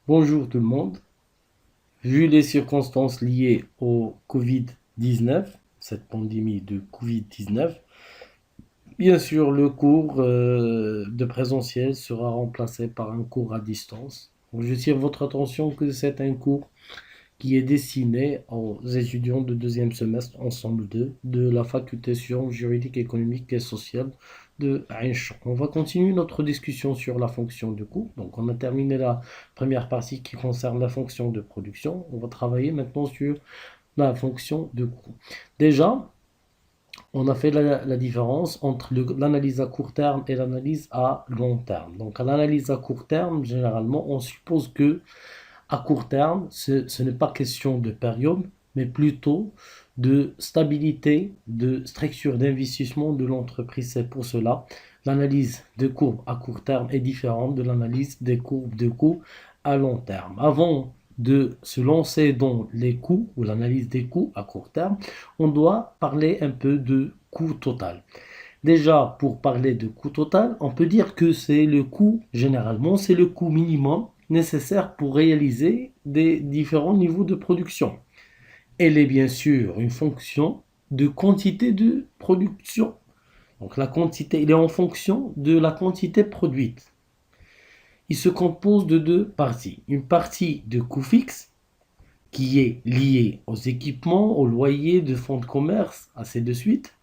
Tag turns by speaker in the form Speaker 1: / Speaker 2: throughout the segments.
Speaker 1: Bonjour tout le monde. Vu les circonstances liées au Covid-19, cette pandémie de Covid-19, bien sûr, le cours de présentiel sera remplacé par un cours à distance. Donc, je tire votre attention que c'est un cours qui est destiné aux étudiants de deuxième semestre, ensemble 2, de la faculté sciences juridiques, économiques et sociales de Ain Choc. On va continuer notre discussion sur la fonction de coût. Donc, on a terminé la première partie qui concerne la fonction de production. On va travailler maintenant sur la fonction de coût. Déjà, on a fait la différence entre l'analyse à court terme et l'analyse à long terme. Donc, à l'analyse à court terme, généralement, on suppose que à court terme, ce n'est pas question de période, mais plutôt de stabilité, de structure d'investissement de l'entreprise. C'est pour cela l'analyse de courbes à court terme est différente de l'analyse des courbes de coûts à long terme. Avant de se lancer dans les coûts ou l'analyse des coûts à court terme, on doit parler un peu de coût total. Déjà, pour parler de coût total, on peut dire que c'est le coût, généralement, c'est le coût minimum nécessaire pour réaliser des différents niveaux de production. Elle est bien sûr une fonction de quantité de production. Donc la quantité, il est en fonction de la quantité produite. Il se compose de deux parties. Une partie de coût fixe qui est liée aux équipements, aux loyers de fonds de commerce, ainsi de suite,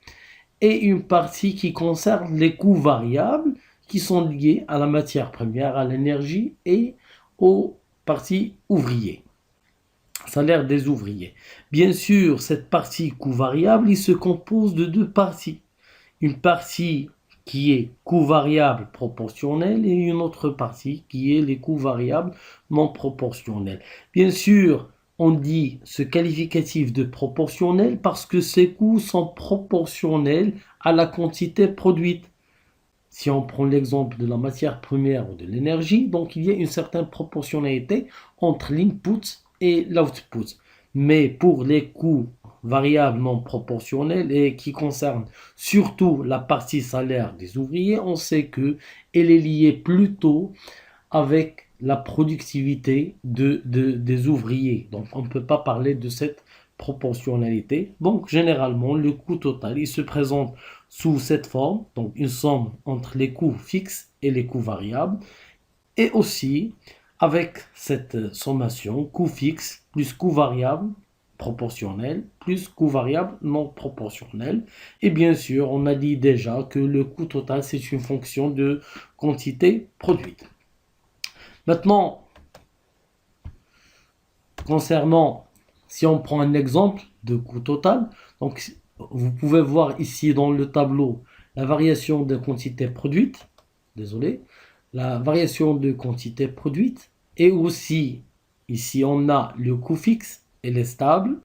Speaker 1: et une partie qui concerne les coûts variables qui sont liés à la matière première, à l'énergie et aux parties ouvriers, salaire des ouvriers. Bien sûr, cette partie coût variable, il se compose de deux parties. Une partie qui est coût variable proportionnel et une autre partie qui est les coûts variables non proportionnels. Bien sûr, on dit ce qualificatif de proportionnel parce que ces coûts sont proportionnels à la quantité produite. Si on prend l'exemple de la matière première ou de l'énergie, donc il y a une certaine proportionnalité entre l'input et l'output. Mais pour les coûts variables non proportionnels et qui concernent surtout la partie salaire des ouvriers, on sait que elle est liée plutôt avec la productivité des ouvriers. Donc on ne peut pas parler de cette proportionnalité. Donc généralement le coût total il se présente sous cette forme, donc une somme entre les coûts fixes et les coûts variables, et aussi avec cette sommation coût fixe plus coût variable proportionnel plus coût variable non proportionnel. Et bien sûr, on a dit déjà que le coût total c'est une fonction de quantité produite. Maintenant, concernant, si on prend un exemple de coût total, donc vous pouvez voir ici dans le tableau la variation de quantité produite, désolé, la variation de quantité produite, et aussi ici on a le coût fixe, elle est stable,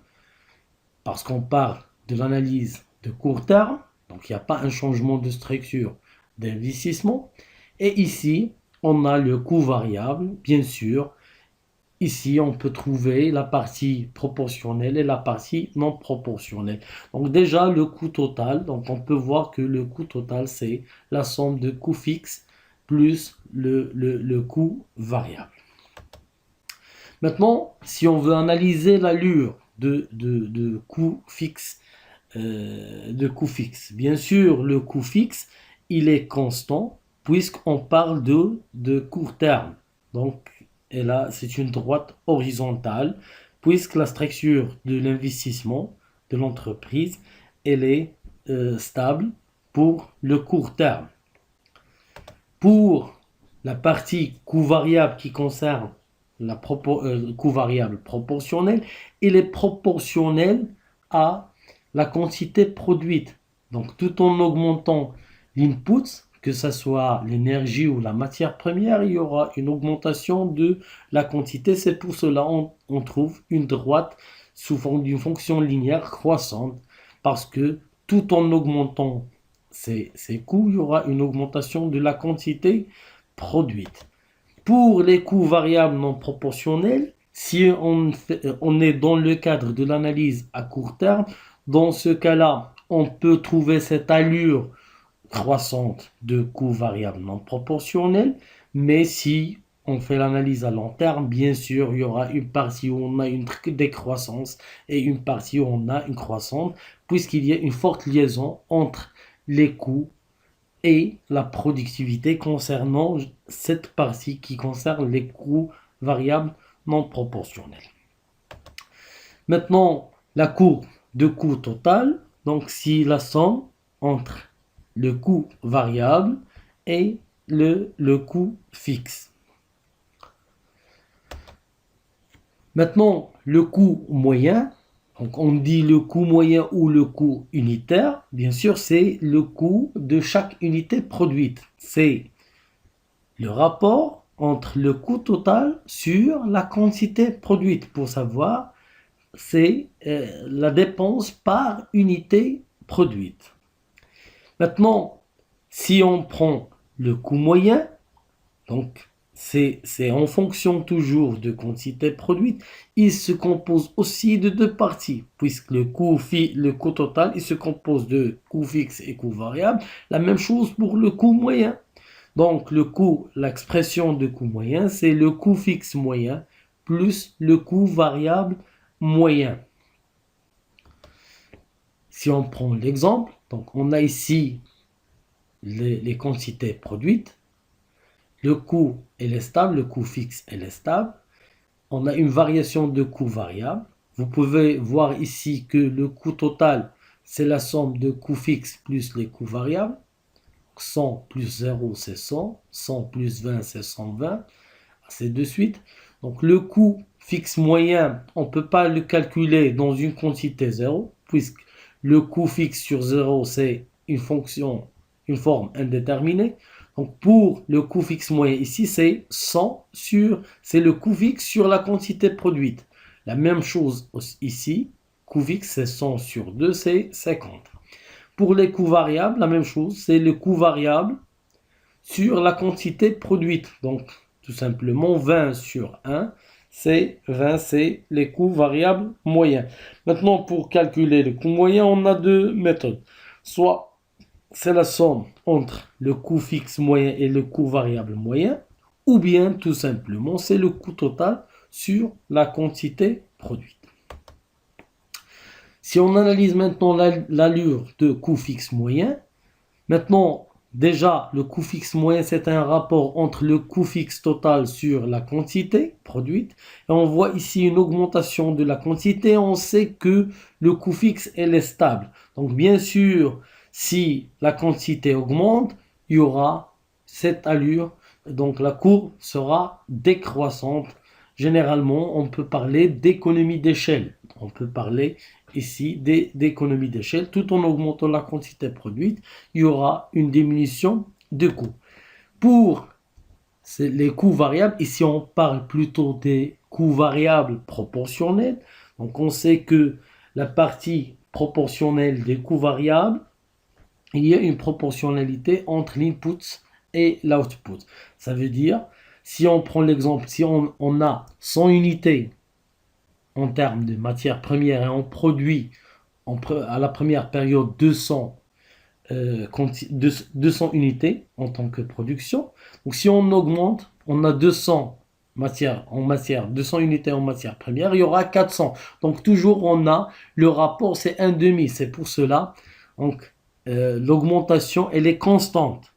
Speaker 1: parce qu'on parle de l'analyse de court terme, donc il n'y a pas un changement de structure d'investissement, et ici on a le coût variable, bien sûr. Ici, on peut trouver la partie proportionnelle et la partie non proportionnelle. Donc déjà, le coût total, donc on peut voir que le coût total, c'est la somme de coûts fixes plus le coût variable. Maintenant, si on veut analyser l'allure de coût fixe, bien sûr, le coût fixe, il est constant puisqu'on parle de court terme. Donc, et là, c'est une droite horizontale, puisque la structure de l'investissement de l'entreprise, elle est stable pour le court terme. Pour la partie coût variable qui concerne la coût variable proportionnel, il est proportionnel à la quantité produite. Donc, tout en augmentant l'input, que ce soit l'énergie ou la matière première, il y aura une augmentation de la quantité. C'est pour cela qu'on trouve une droite sous forme d'une fonction linéaire croissante, parce que tout en augmentant ces coûts, il y aura une augmentation de la quantité produite. Pour les coûts variables non proportionnels, si on est dans le cadre de l'analyse à court terme, dans ce cas-là, on peut trouver cette allure croissante de coûts variables non proportionnels, mais si on fait l'analyse à long terme, bien sûr, il y aura une partie où on a une décroissance et une partie où on a une croissance, puisqu'il y a une forte liaison entre les coûts et la productivité concernant cette partie qui concerne les coûts variables non proportionnels. Maintenant, la courbe de coût total, donc si la somme entre le coût variable et le coût fixe. Maintenant, le coût moyen, donc on dit le coût moyen ou le coût unitaire, bien sûr, c'est le coût de chaque unité produite. C'est le rapport entre le coût total sur la quantité produite. Pour savoir, c'est la dépense par unité produite. Maintenant, si on prend le coût moyen, donc c'est en fonction toujours de quantité produite, il se compose aussi de deux parties, puisque le coût total, il se compose de coût fixe et coût variable. La même chose pour le coût moyen. Donc l'expression de coût moyen, c'est le coût fixe moyen plus le coût variable moyen. Si on prend l'exemple, donc on a ici les quantités produites. Le coût est stable, le coût fixe est stable. On a une variation de coût variable. Vous pouvez voir ici que le coût total, c'est la somme de coûts fixes plus les coûts variables. 100 plus 0, c'est 100. 100 plus 20, c'est 120. Ainsi de suite. Donc le coût fixe moyen, on ne peut pas le calculer dans une quantité 0, puisque le coût fixe sur 0, c'est une fonction, une forme indéterminée. Donc pour le coût fixe moyen ici, c'est 100 c'est le coût fixe sur la quantité produite. La même chose ici, coût fixe c'est 100 sur 2, c'est 50. Pour les coûts variables, la même chose, c'est le coût variable sur la quantité produite. Donc tout simplement 20 sur 1, c'est 20, c'est les coûts variables moyens. Maintenant pour calculer le coût moyen, on a deux méthodes. Soit c'est la somme entre le coût fixe moyen et le coût variable moyen, ou bien tout simplement c'est le coût total sur la quantité produite. Si on analyse maintenant l'allure de coût fixe moyen, maintenant déjà le coût fixe moyen c'est un rapport entre le coût fixe total sur la quantité produite, et on voit ici une augmentation de la quantité. On sait que le coût fixe est stable, donc bien sûr si la quantité augmente, il y aura cette allure, donc la courbe sera décroissante. Généralement, on peut parler d'économie d'échelle. On peut parler ici d'économie d'échelle. Tout en augmentant la quantité produite, il y aura une diminution de coûts. Pour les coûts variables, ici on parle plutôt des coûts variables proportionnels. Donc on sait que la partie proportionnelle des coûts variables, il y a une proportionnalité entre l'input et l'output. Ça veut dire, si on prend l'exemple, si on a 100 unités en termes de matières premières et on produit à la première période 200 unités en tant que production. Donc si on augmente, on a 200 200 unités en matière première, il y aura 400. Donc toujours on a le rapport, c'est 1,5. C'est pour cela, donc l'augmentation elle est constante.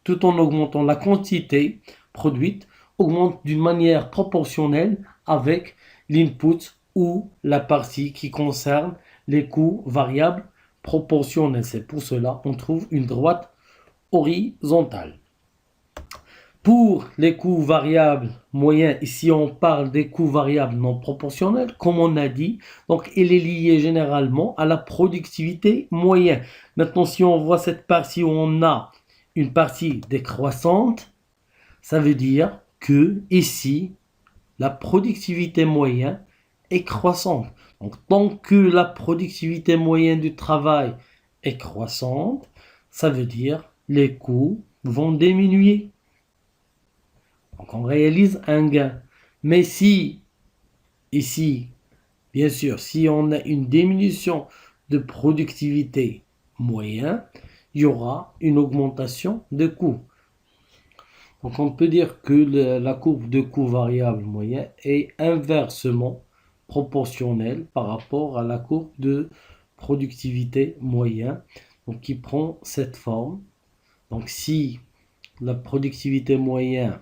Speaker 1: Tout en augmentant la quantité produite, augmente d'une manière proportionnelle avec l'input ou la partie qui concerne les coûts variables proportionnels. C'est pour cela qu'on trouve une droite horizontale. Pour les coûts variables moyens, ici on parle des coûts variables non proportionnels, comme on a dit. Donc il est lié généralement à la productivité moyenne. Maintenant, si on voit cette partie où on a une partie décroissante, ça veut dire que ici, la productivité moyenne est croissante. Donc tant que la productivité moyenne du travail est croissante, ça veut dire les coûts vont diminuer. Donc on réalise un gain. Mais si, ici, bien sûr, si on a une diminution de productivité moyenne, il y aura une augmentation de coûts. Donc on peut dire que la courbe de coût variable moyen est inversement proportionnelle par rapport à la courbe de productivité moyen, donc qui prend cette forme. Donc si la productivité moyenne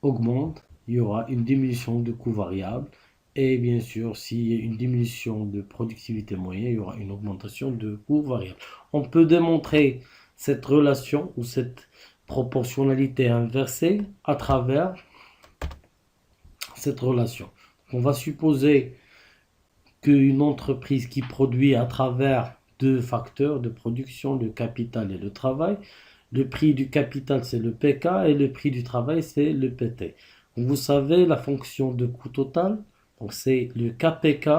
Speaker 1: augmente, il y aura une diminution de coût variable. Et bien sûr, s'il y a une diminution de productivité moyenne, il y aura une augmentation de coût variable. On peut démontrer cette relation ou cette proportionnalité inversée à travers cette relation. On va supposer qu'une entreprise qui produit à travers deux facteurs de production, le capital et le travail, le prix du capital c'est le PK et le prix du travail c'est le PT. Vous savez la fonction de coût total, donc c'est le KPK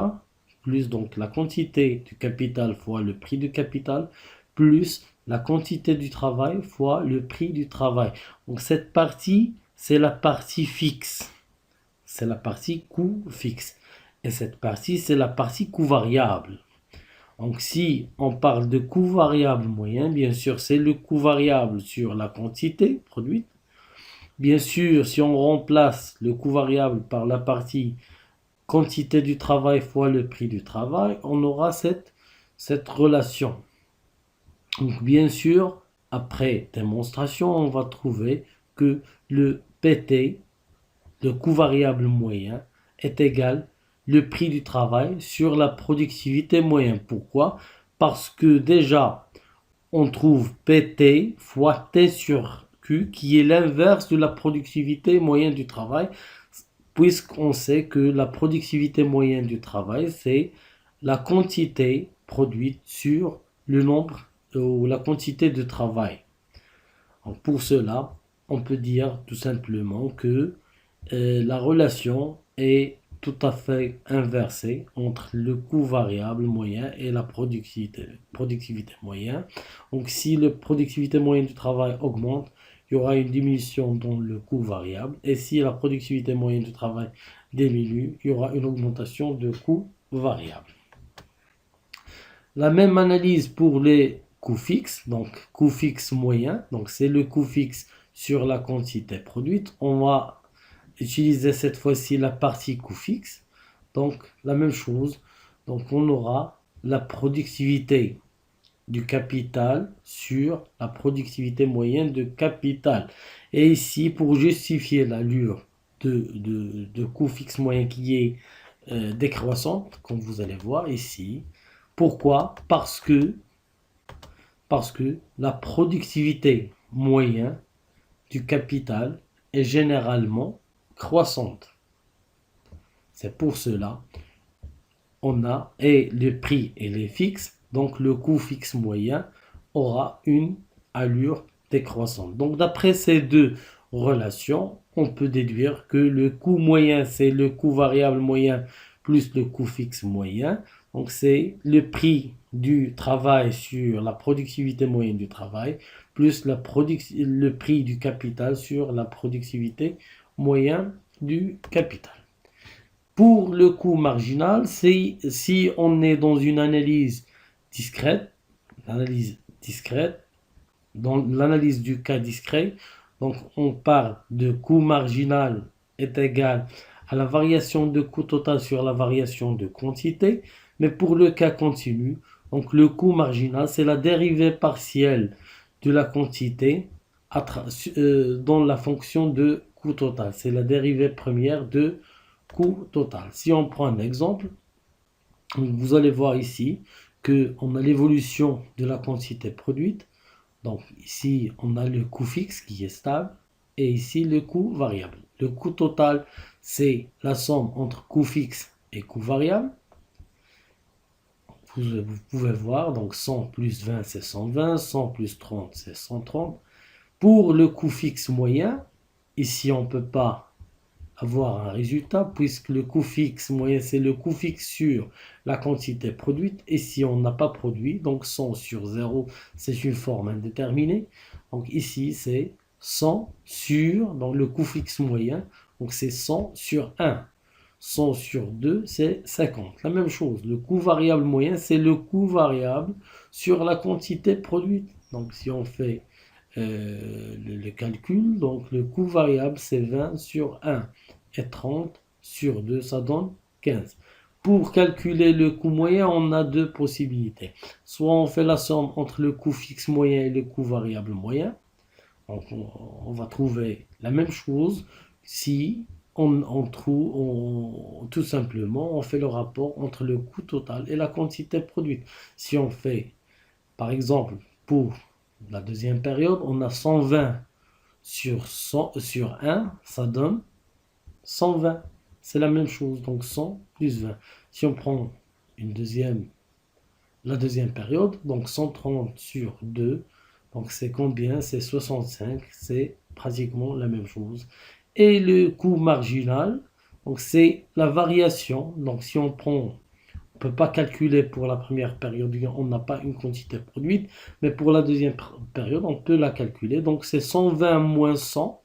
Speaker 1: plus donc la quantité du capital fois le prix du capital plus la quantité du travail fois le prix du travail. Donc cette partie c'est la partie fixe, c'est la partie coût fixe. Et cette partie, c'est la partie coût variable. Donc si on parle de coût variable moyen, bien sûr, c'est le coût variable sur la quantité produite. Bien sûr, si on remplace le coût variable par la partie quantité du travail fois le prix du travail, on aura cette relation. Donc bien sûr, après démonstration, on va trouver que le PT, le coût variable moyen, est égal le prix du travail sur la productivité moyenne. Pourquoi? Parce que déjà, on trouve PT fois T sur Q qui est l'inverse de la productivité moyenne du travail, puisqu'on sait que la productivité moyenne du travail, c'est la quantité produite sur le nombre ou la quantité de travail. Donc pour cela, on peut dire tout simplement que la relation est tout à fait inversée entre le coût variable moyen et la productivité moyenne. Donc si la productivité moyenne du travail augmente, il y aura une diminution dans le coût variable. Et si la productivité moyenne du travail diminue, il y aura une augmentation de coût variable. La même analyse pour les coûts fixes, donc coût fixe moyen, donc c'est le coût fixe sur la quantité produite. On va utiliser cette fois-ci la partie coût fixe. Donc la même chose, donc on aura la productivité du capital sur la productivité moyenne de capital. Et ici, pour justifier l'allure de coût fixe moyen qui est décroissante, comme vous allez voir ici. Pourquoi? Parce que la productivité moyenne du capital est généralement croissante. C'est pour cela on a et le prix et les fixes, donc le coût fixe moyen aura une allure décroissante. Donc d'après ces deux relations, on peut déduire que le coût moyen c'est le coût variable moyen plus le coût fixe moyen. Donc c'est le prix du travail sur la productivité moyenne du travail plus le prix du capital sur la productivité moyenne du capital. Pour le coût marginal, si on est dans une discrète, analyse discrète, dans l'analyse du cas discret, donc on parle de coût marginal est égal à la variation de coût total sur la variation de quantité, mais pour le cas continu, donc le coût marginal, c'est la dérivée partielle de la quantité dans la fonction de coût total. C'est la dérivée première de coût total. Si on prend un exemple, vous allez voir ici qu'on a l'évolution de la quantité produite. Donc ici, on a le coût fixe qui est stable et ici le coût variable. Le coût total, c'est la somme entre coût fixe et coût variable. Vous pouvez voir, donc 100 plus 20, c'est 120, 100 plus 30, c'est 130. Pour le coût fixe moyen, ici, on ne peut pas avoir un résultat puisque le coût fixe moyen c'est le coût fixe sur la quantité produite et si on n'a pas produit donc 100 sur 0 c'est une forme indéterminée, donc ici c'est 100 sur donc le coût fixe moyen, donc c'est 100 sur 1, 100 sur 2 c'est 50. La même chose, le coût variable moyen c'est le coût variable sur la quantité produite. Donc si on fait le calcul. Donc le coût variable c'est 20 sur 1 et 30 sur 2, ça donne 15. Pour calculer le coût moyen, on a deux possibilités. Soit on fait la somme entre le coût fixe moyen et le coût variable moyen. Donc on va trouver la même chose si on trouve, tout simplement, on fait le rapport entre le coût total et la quantité produite. Si on fait, par exemple, pour la deuxième période, on a 120 sur 100, sur 1, ça donne 120. C'est la même chose, donc 100 plus 20. Si on prend la deuxième période, donc 130 sur 2, donc c'est combien? C'est 65, c'est pratiquement la même chose. Et le coût marginal, donc c'est la variation. Donc si on prend, on ne peut pas calculer pour la première période, on n'a pas une quantité produite, mais pour la deuxième période, on peut la calculer. Donc c'est 120 moins 100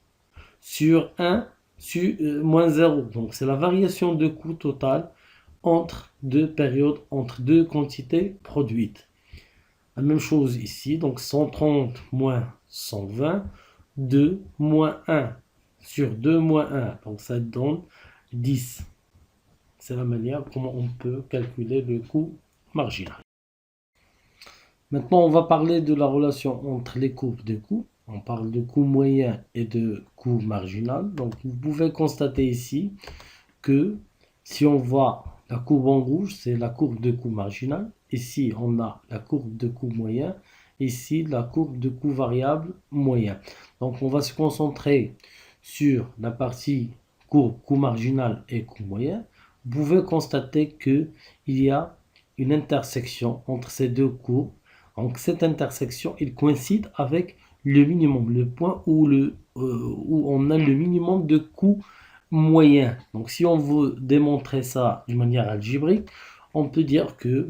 Speaker 1: sur 1 sur, moins 0. Donc c'est la variation de coût total entre deux périodes, entre deux quantités produites. La même chose ici, donc 130 moins 120, 2 moins 1 sur 2 moins 1, donc ça donne 10. C'est la manière comment on peut calculer le coût marginal. Maintenant, on va parler de la relation entre les courbes de coûts. On parle de coût moyen et de coût marginal. Donc, vous pouvez constater ici que si on voit la courbe en rouge, c'est la courbe de coût marginal. Ici, on a la courbe de coût moyen. Ici, la courbe de coût variable moyen. Donc, on va se concentrer sur la partie courbe coût marginal et coût moyen. Vous pouvez constater qu'il y a une intersection entre ces deux courbes. Donc, cette intersection, il coïncide avec le minimum, le point où on a le minimum de coût moyen. Donc, si on veut démontrer ça d'une manière algébrique, on peut dire que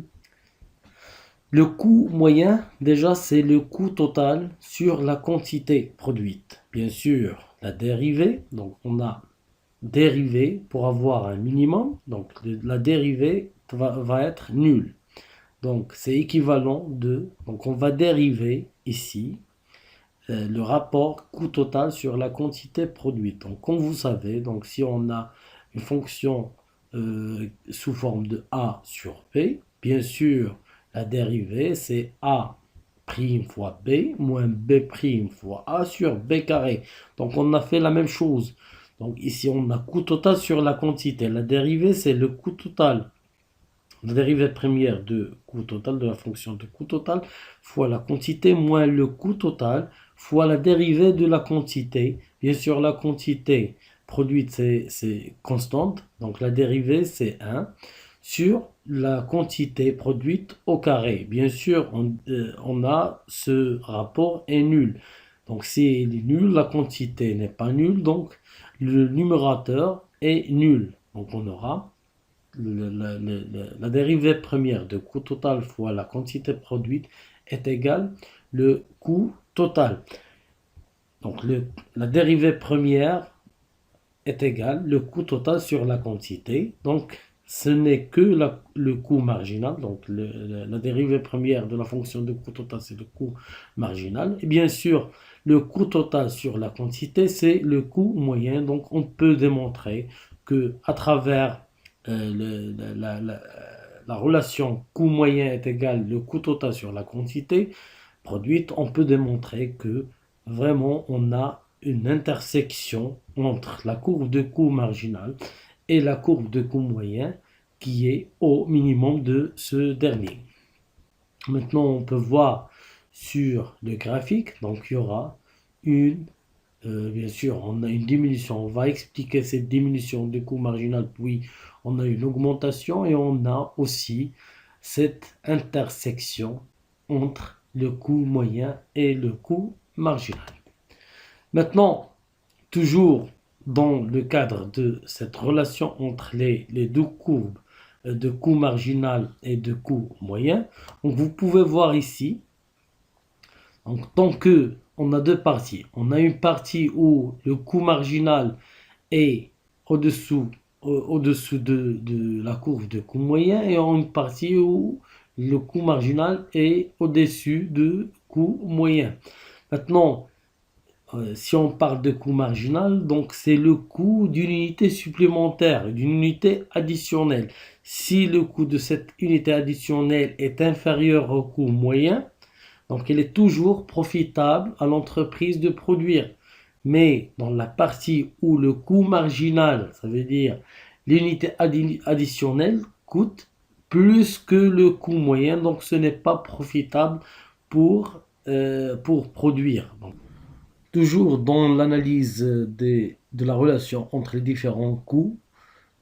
Speaker 1: le coût moyen, déjà, c'est le coût total sur la quantité produite. Bien sûr, la dérivée, donc on a dérivée pour avoir un minimum, donc la dérivée va être nulle. Donc, c'est équivalent de, donc on va dériver ici le rapport coût total sur la quantité produite. Donc, comme vous savez, donc si on a une fonction sous forme de A sur B, bien sûr, la dérivée, c'est A prime fois B moins B prime fois A sur B carré. Donc, on a fait la même chose. Donc, ici, on a coût total sur la quantité. La dérivée, c'est le coût total. La dérivée première de coût total, de la fonction de coût total, fois la quantité moins le coût total, fois la dérivée de la quantité. Bien sûr, la quantité produite, c'est constante. Donc, la dérivée, c'est 1 sur la quantité produite au carré. Bien sûr, on a ce rapport est nul. Donc, si il est nul, la quantité n'est pas nulle. Donc, le numérateur est nul. Donc, on aura la dérivée première de coût total fois la quantité produite est égale le coût total. Donc la dérivée première est égale le coût total sur la quantité. Donc ce n'est que le coût marginal. Donc la dérivée première de la fonction de coût total, c'est le coût marginal. Et bien sûr, le coût total sur la quantité, c'est le coût moyen. Donc on peut démontrer que à travers la relation coût moyen est égal le coût total sur la quantité produite, on peut démontrer que vraiment on a une intersection entre la courbe de coût marginal et la courbe de coût moyen qui est au minimum de ce dernier. Maintenant, on peut voir sur le graphique, donc il y aura bien sûr, on a une diminution. On va expliquer cette diminution du coût marginal, puis on a une augmentation et on a aussi cette intersection entre le coût moyen et le coût marginal. Maintenant, toujours dans le cadre de cette relation entre les deux courbes de coût marginal et de coût moyen, donc vous pouvez voir ici, donc tant que on a deux parties, on a une partie où le coût marginal est au-dessous de la courbe de coût moyen et une partie où le coût marginal est au-dessus de coût moyen. Maintenant, si on parle de coût marginal, donc c'est le coût d'une unité supplémentaire, d'une unité additionnelle. Si le coût de cette unité additionnelle est inférieur au coût moyen, donc il est toujours profitable à l'entreprise de produire. Mais dans la partie où le coût marginal, ça veut dire l'unité additionnelle, coûte plus que le coût moyen, donc ce n'est pas profitable pour produire. Donc, toujours dans l'analyse de la relation entre les différents coûts,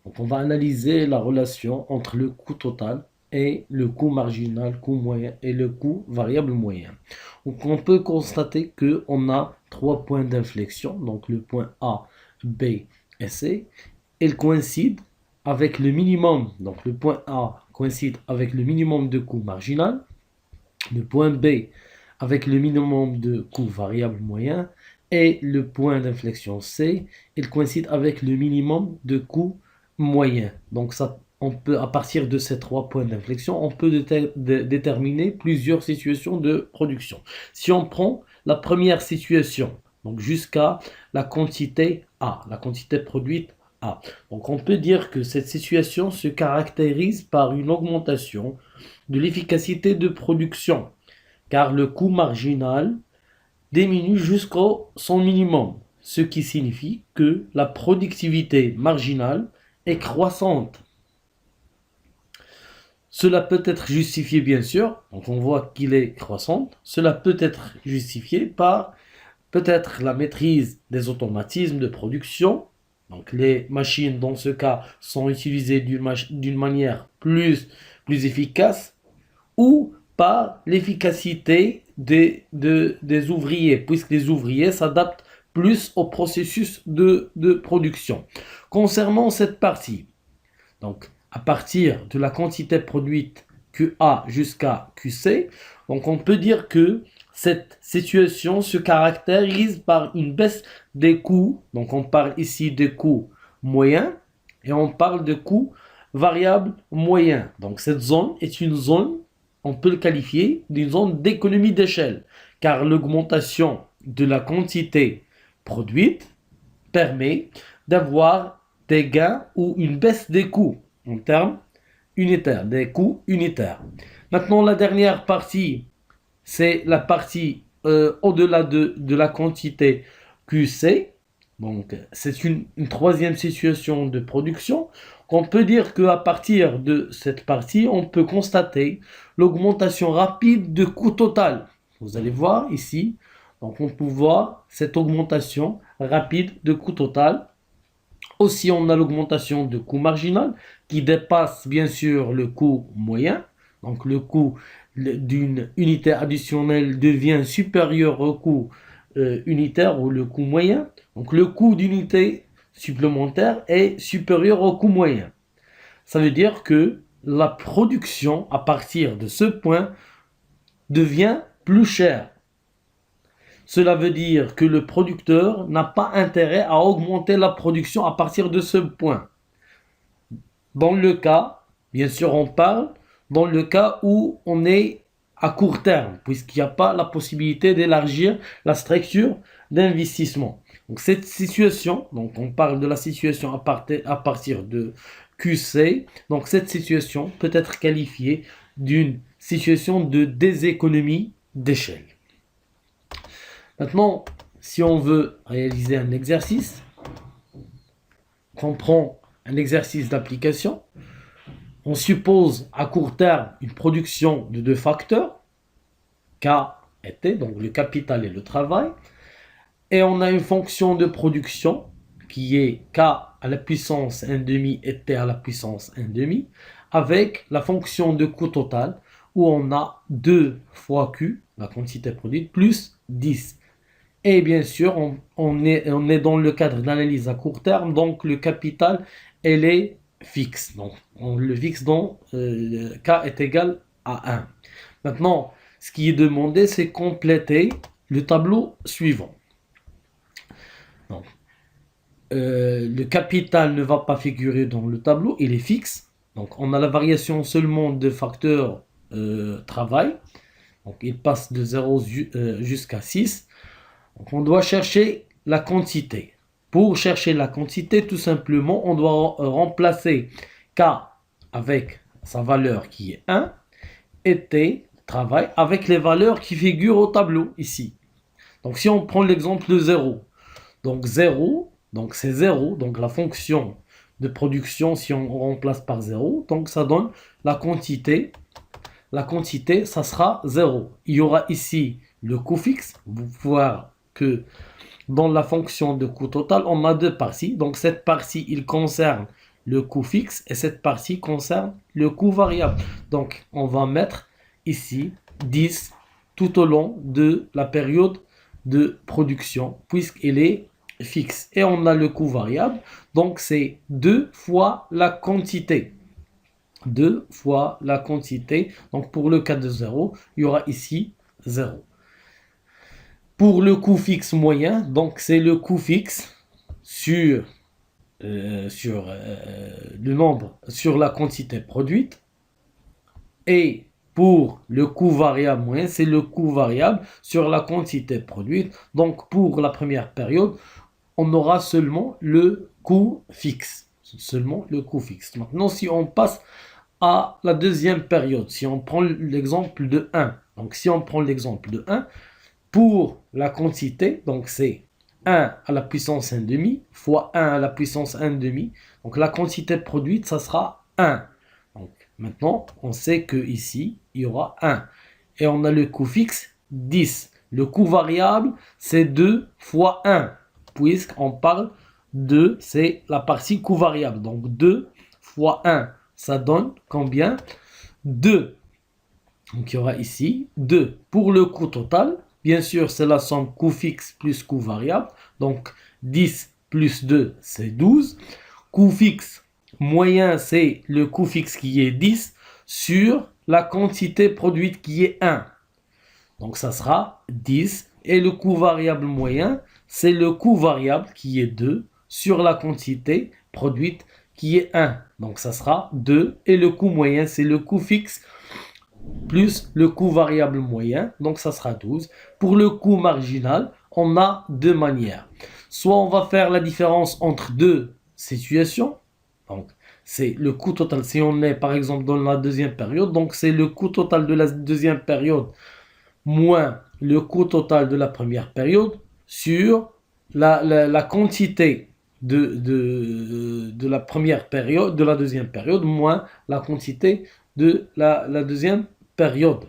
Speaker 1: donc on va analyser la relation entre le coût total et le coût marginal, coût moyen et le coût variable moyen. Donc on peut constater qu'on a trois points d'inflexion, donc le point A, B et C. Ils coïncident avec le minimum, donc le point A coïncide avec le minimum de coût marginal, le point B avec le minimum de coût variable moyen et le point d'inflexion C, il coïncide avec le minimum de coût moyen. Donc ça, on peut, à partir de ces trois points d'inflexion, on peut déterminer plusieurs situations de production. Si on prend la première situation, donc jusqu'à la quantité A, la quantité produite A. Donc on peut dire que cette situation se caractérise par une augmentation de l'efficacité de production, car le coût marginal diminue jusqu'au son minimum, ce qui signifie que la productivité marginale est croissante. Cela peut être justifié bien sûr, donc on voit qu'il est croissant, cela peut être justifié par peut-être la maîtrise des automatismes de production, donc les machines dans ce cas sont utilisées d'une manière plus efficace, ou par l'efficacité des ouvriers, puisque les ouvriers s'adaptent plus au processus de production. Concernant cette partie, donc à partir de la quantité produite QA jusqu'à QC, donc on peut dire que cette situation se caractérise par une baisse des coûts, donc on parle ici des coûts moyens et on parle de coûts variables moyens. Donc cette zone est une zone, on peut le qualifier d'une zone d'économie d'échelle, car l'augmentation de la quantité produite permet d'avoir des gains ou une baisse des coûts en termes unitaires, des coûts unitaires. Maintenant, la dernière partie, c'est la partie au-delà de la quantité QC. Donc, c'est une troisième situation de production. On peut dire qu'à partir de cette partie, on peut constater l'augmentation rapide de coût total. Vous allez voir ici, donc on peut voir cette augmentation rapide de coût total. Aussi, on a l'augmentation de coût marginal qui dépasse bien sûr le coût moyen. Donc, le coût d'une unité additionnelle devient supérieur au coût unitaire ou le coût moyen. Donc, le coût d'unité supplémentaire est supérieur au coût moyen. Ça veut dire que la production, à partir de ce point, devient plus chère. Cela veut dire que le producteur n'a pas intérêt à augmenter la production à partir de ce point. Dans le cas, bien sûr on parle, dans le cas où on est à court terme, puisqu'il n'y a pas la possibilité d'élargir la structure d'investissement. Donc cette situation, donc on parle de la situation à partir de QC, donc cette situation peut être qualifiée d'une situation de déséconomie d'échelle. Maintenant, si on veut réaliser un exercice, on prend un exercice d'application, on suppose à court terme une production de deux facteurs, K et T, donc le capital et le travail, et on a une fonction de production qui est K à la puissance 1,5 et T à la puissance 1,5, avec la fonction de coût total où on a 2 fois Q, la quantité produite, plus 10. Et bien sûr, on est dans le cadre d'analyse à court terme, donc le capital, elle est fixe. Donc, on le fixe dans K est égal à 1. Maintenant, ce qui est demandé, c'est compléter le tableau suivant. Donc, le capital ne va pas figurer dans le tableau, il est fixe. Donc, on a la variation seulement de facteur travail. Donc, il passe de 0 jusqu'à 6. Donc, on doit chercher la quantité. Pour chercher la quantité, tout simplement, on doit remplacer K avec sa valeur qui est 1 et T, travail, avec les valeurs qui figurent au tableau ici. Donc, si on prend l'exemple de 0, donc 0, donc c'est 0, donc la fonction de production, si on remplace par 0, donc ça donne la quantité. La quantité, ça sera 0. Il y aura ici le coût fixe. Vous pouvez voir que dans la fonction de coût total, on a deux parties. Donc cette partie, il concerne le coût fixe et cette partie concerne le coût variable. Donc on va mettre ici 10 tout au long de la période de production puisqu'il est fixe. Et on a le coût variable. Donc c'est 2 fois la quantité. 2 fois la quantité. Donc pour le cas de 0, il y aura ici 0. Pour le coût fixe moyen, donc c'est le coût fixe sur le nombre, sur la quantité produite. Et pour le coût variable moyen, c'est le coût variable sur la quantité produite. Donc pour la première période, on aura seulement le coût fixe. Seulement le coût fixe. Maintenant, si on passe à la deuxième période, si on prend l'exemple de 1, donc si on prend l'exemple de 1, pour la quantité, donc c'est 1 à la puissance 1 demi fois 1 à la puissance 1 demi. Donc la quantité produite, ça sera 1. Donc maintenant, on sait que ici il y aura 1. Et on a le coût fixe, 10. Le coût variable, c'est 2 fois 1. Puisqu'on parle de, c'est la partie coût variable. Donc 2 fois 1, ça donne combien? 2. Donc il y aura ici 2. Pour le coût total, bien sûr, c'est la somme coût fixe plus coût variable. Donc 10 plus 2, c'est 12. Coût fixe moyen, c'est le coût fixe qui est 10 sur la quantité produite qui est 1. Donc ça sera 10. Et le coût variable moyen, c'est le coût variable qui est 2 sur la quantité produite qui est 1. Donc ça sera 2. Et le coût moyen, c'est le coût fixe plus le coût variable moyen, donc ça sera 12. Pour le coût marginal, on a deux manières. Soit on va faire la différence entre deux situations, donc c'est le coût total, si on est par exemple dans la deuxième période, donc c'est le coût total de la deuxième période moins le coût total de la première période sur la quantité de la première période, de la deuxième période, moins la quantité de la deuxième période.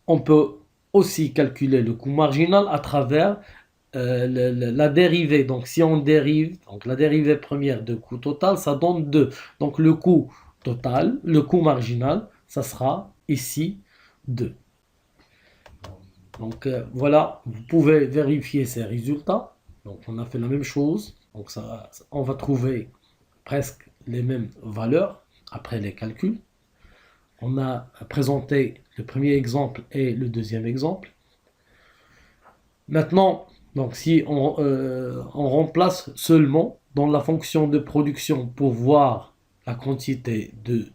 Speaker 1: On peut aussi calculer le coût marginal à travers la dérivée. Donc si on dérive, donc la dérivée première de coût total, ça donne 2. Donc le coût total, le coût marginal, ça sera ici 2. Donc voilà, vous pouvez vérifier ces résultats. Donc on a fait la même chose. Donc on va trouver presque les mêmes valeurs après les calculs. On a présenté le premier exemple et le deuxième exemple. Maintenant, donc si on remplace seulement dans la fonction de production pour voir la quantité de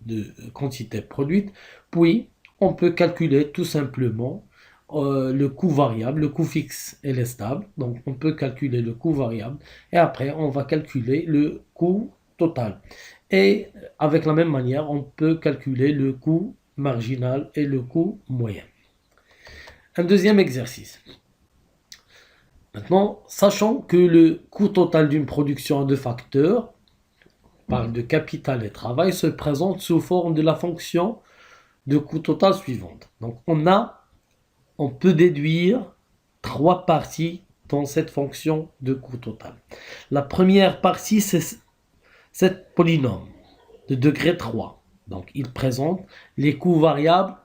Speaker 1: quantité produite, puis on peut calculer tout simplement le coût variable, le coût fixe et les stables. Donc on peut calculer le coût variable et après on va calculer le coût total. Et avec la même manière, on peut calculer le coût marginal et le coût moyen. Un deuxième exercice. Maintenant, sachant que le coût total d'une production à deux facteurs, on parle de capital et travail, se présente sous forme de la fonction de coût total suivante. Donc on peut déduire trois parties dans cette fonction de coût total. La première partie, c'est cette polynôme de degré 3. Donc, il présente les coûts variables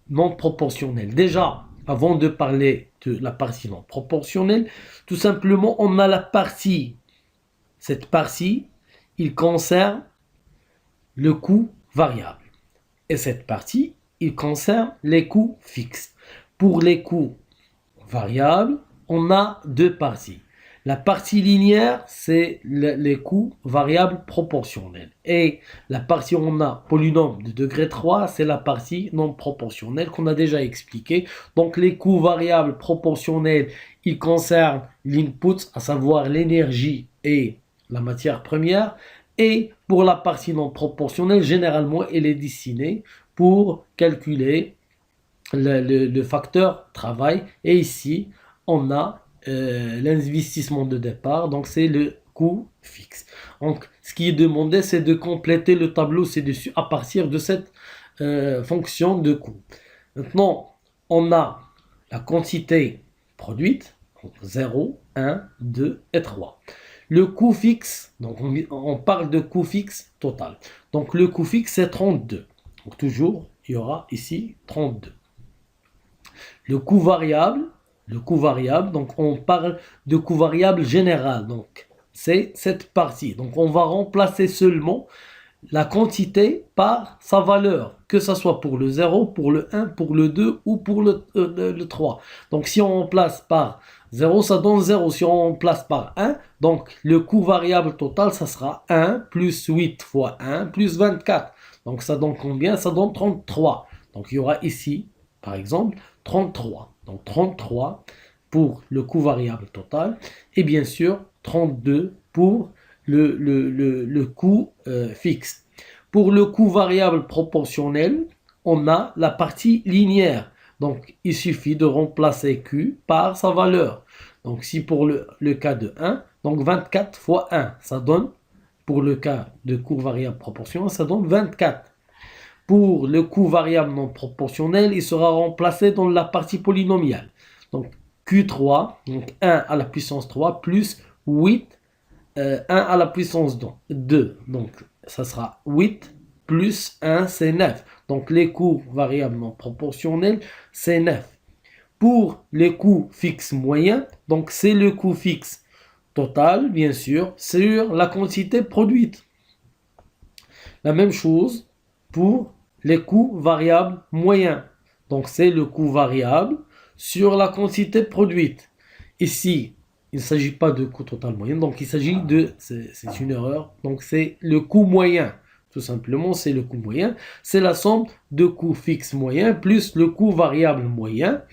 Speaker 1: non proportionnels. Déjà, avant de parler de la partie non proportionnelle, tout simplement, on a la partie. Cette partie, il concerne le coût variable. Et cette partie, il concerne les coûts fixes. Pour les coûts variables, on a deux parties. La partie linéaire, c'est les coûts variables proportionnels. Et la partie où on a polynôme de degré 3, c'est la partie non proportionnelle qu'on a déjà expliqué. Donc les coûts variables proportionnels, ils concernent l'input, à savoir l'énergie et la matière première. Et pour la partie non proportionnelle, généralement, elle est destinée pour calculer le facteur travail. Et ici, on a l'investissement de départ, donc c'est le coût fixe. Donc, ce qui est demandé, c'est de compléter le tableau ci-dessus à partir de cette fonction de coût. Maintenant, on a la quantité produite, donc 0, 1, 2 et 3. Le coût fixe, donc on parle de coût fixe total. Donc le coût fixe, c'est 32. Donc toujours, il y aura ici 32. Le coût variable, donc on parle de coût variable général. Donc c'est cette partie. Donc on va remplacer seulement la quantité par sa valeur, que ce soit pour le 0, pour le 1, pour le 2 ou pour le 3. Donc si on remplace par 0, ça donne 0. Si on remplace par 1, donc le coût variable total, ça sera 1 plus 8 fois 1 plus 24. Donc ça donne combien? Ça donne 33. Donc il y aura ici, par exemple, 33. Donc 33 pour le coût variable total et bien sûr 32 pour le coût fixe. Pour le coût variable proportionnel, on a la partie linéaire. Donc, il suffit de remplacer Q par sa valeur. Donc, si pour le cas de 1, donc 24 fois 1, ça donne, pour le cas de coût variable proportionnel, ça donne 24. Pour le coût variable non proportionnel, il sera remplacé dans la partie polynomiale. Donc, Q3, donc 1 à la puissance 3 plus 8 1 à la puissance 2. Donc, ça sera 8 plus 1, c'est 9. Donc, les coûts variables non proportionnels, c'est 9. Pour les coûts fixes moyens, donc c'est le coût fixe total, bien sûr, sur la quantité produite. La même chose pour les coûts variables moyens. Donc, c'est le coût variable sur la quantité produite. Ici, il ne s'agit pas de coût total moyen, donc il s'agit de, c'est une erreur, donc c'est le coût moyen. Tout simplement, c'est le coût moyen. C'est la somme de coûts fixes moyens plus le coût variable moyen.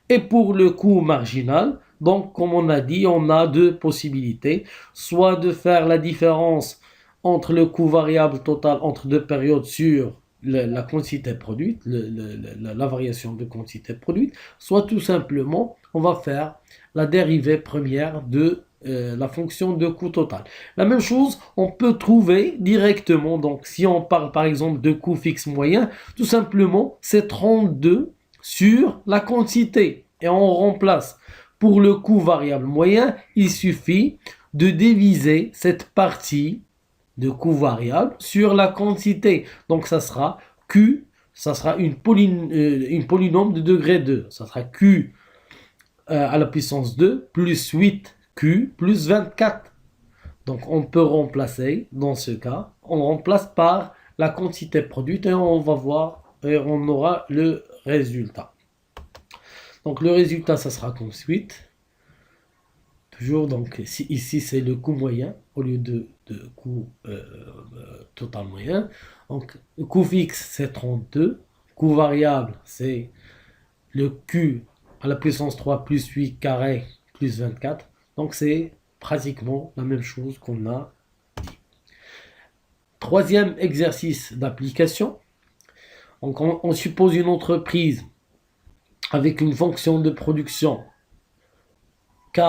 Speaker 1: Et pour le coût marginal, donc comme on a dit, on a deux possibilités. Soit de faire la différence entre le coût variable total entre deux périodes sur la quantité produite, la variation de quantité produite, soit tout simplement, on va faire la dérivée première de la fonction de coût total. La même chose, on peut trouver directement, donc si on parle par exemple de coût fixe moyen, tout simplement, c'est 32 sur la quantité. Et on remplace pour le coût variable moyen, il suffit de diviser cette partie de coût variable sur la quantité. Donc ça sera Q, ça sera une polynôme de degré 2. Ça sera Q à la puissance 2 plus 8Q plus 24. Donc on peut remplacer, dans ce cas, on remplace par la quantité produite et on va voir, et on aura le résultat. Donc le résultat, ça sera comme suite. Toujours, donc ici c'est le coût moyen au lieu de coût total moyen. Donc le coût fixe c'est 32, coût variable c'est le Q à la puissance 3 plus 8 carré plus 24. Donc c'est pratiquement la même chose qu'on a dit. Troisième exercice d'application. Donc on suppose une entreprise avec une fonction de production K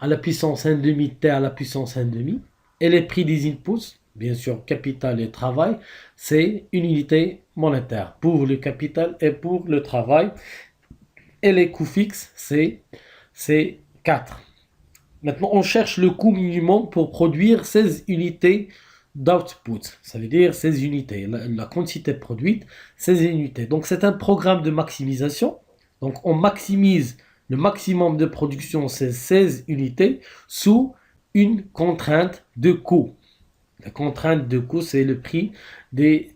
Speaker 1: à la puissance 1,5 T à la puissance 1,5 et les prix des inputs, bien sûr capital et travail, c'est une unité monétaire pour le capital et pour le travail. Et les coûts fixes, c'est 4. Maintenant, on cherche le coût minimum pour produire 16 unités d'output. Ça veut dire 16 unités. La quantité produite, 16 unités. Donc, c'est un programme de maximisation. Donc, on maximise le maximum de production, c'est 16 unités, sous une contrainte de coût. La contrainte de coût, c'est le prix des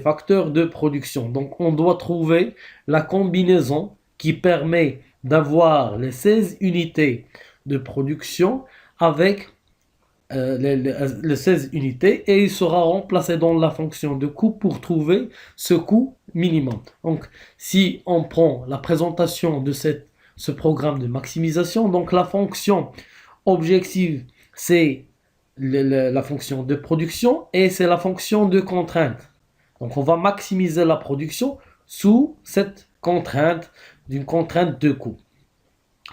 Speaker 1: facteurs de production. Donc, on doit trouver la combinaison qui permet d'avoir les 16 unités de production avec les 16 unités et il sera remplacé dans la fonction de coût pour trouver ce coût minimum. Donc, si on prend la présentation de ce programme de maximisation, donc la fonction objective, c'est la fonction de production et c'est la fonction de contrainte. Donc, on va maximiser la production sous cette contrainte, d'une contrainte de coût.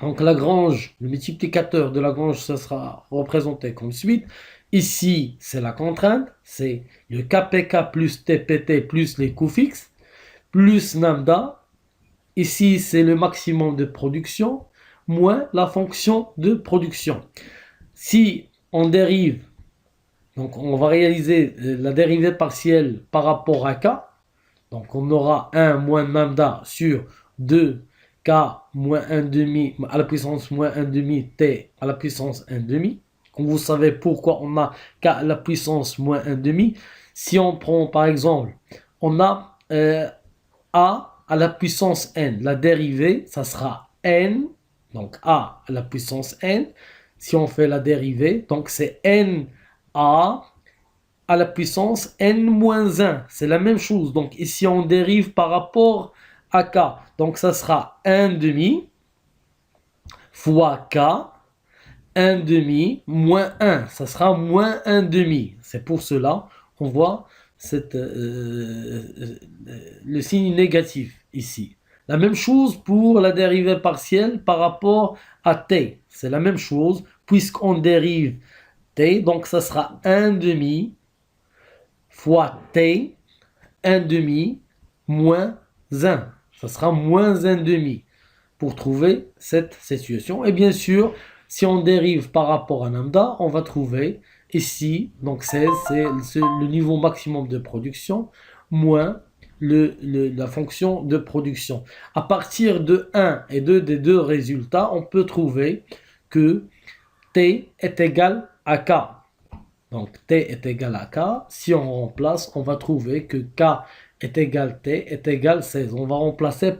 Speaker 1: Donc Lagrange, le multiplicateur de Lagrange, ça sera représenté comme suit. Ici, c'est la contrainte, c'est le KPK plus TPT plus les coûts fixes, plus lambda. Ici, c'est le maximum de production, moins la fonction de production. Si on dérive, donc on va réaliser la dérivée partielle par rapport à K. Donc on aura 1 moins lambda sur 2 K moins 1 demi à la puissance moins 1 demi T à la puissance 1 demi. Comme vous savez pourquoi on a K à la puissance moins 1 demi. Si on prend par exemple, on a A à la puissance N. La dérivée, ça sera N. Donc A à la puissance N. Si on fait la dérivée, donc c'est N A à la puissance n-1. C'est la même chose. Donc ici, on dérive par rapport à K. Donc ça sera 1 demi fois K, 1 demi moins 1. Ça sera moins 1 demi. C'est pour cela qu'on voit le signe négatif ici. La même chose pour la dérivée partielle par rapport à T. C'est la même chose puisqu'on dérive T. Donc ça sera 1 demi fois T, 1 demi, moins 1. Ça sera moins 1 demi pour trouver cette situation. Et bien sûr, si on dérive par rapport à lambda, on va trouver ici, donc 16, c'est le niveau maximum de production, moins la fonction de production. À partir de 1 et 2 des deux résultats, on peut trouver que T est égal à K. Donc T est égal à K. Si on remplace, on va trouver que K est égal T est égal 16. On va remplacer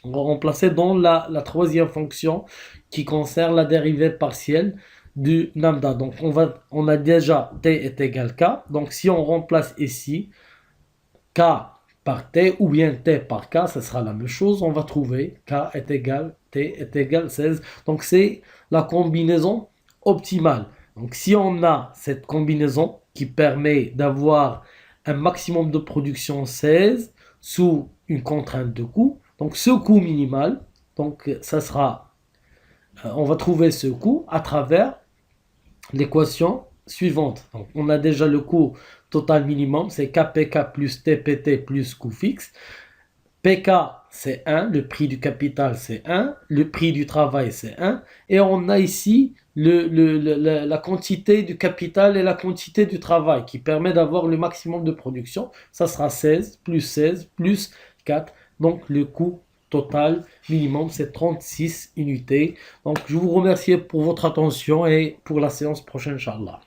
Speaker 1: on va remplacer dans la troisième fonction qui concerne la dérivée partielle du lambda. Donc on a déjà T est égal K. Donc si on remplace ici K par T ou bien T par K, ce sera la même chose. On va trouver K est égal T est égal 16. Donc c'est la combinaison optimale. Donc si on a cette combinaison qui permet d'avoir un maximum de production 16 sous une contrainte de coût, donc ce coût minimal, donc ça sera, on va trouver ce coût à travers l'équation suivante. Donc on a déjà le coût total minimum, c'est KPK plus TPT plus coût fixe. PK c'est 1, le prix du capital c'est 1, le prix du travail c'est 1, et on a ici la quantité du capital et la quantité du travail qui permet d'avoir le maximum de production. Ça sera 16 plus 4, donc le coût total minimum c'est 36 unités. Donc je vous remercie pour votre attention et pour la séance prochaine, Inch'Allah.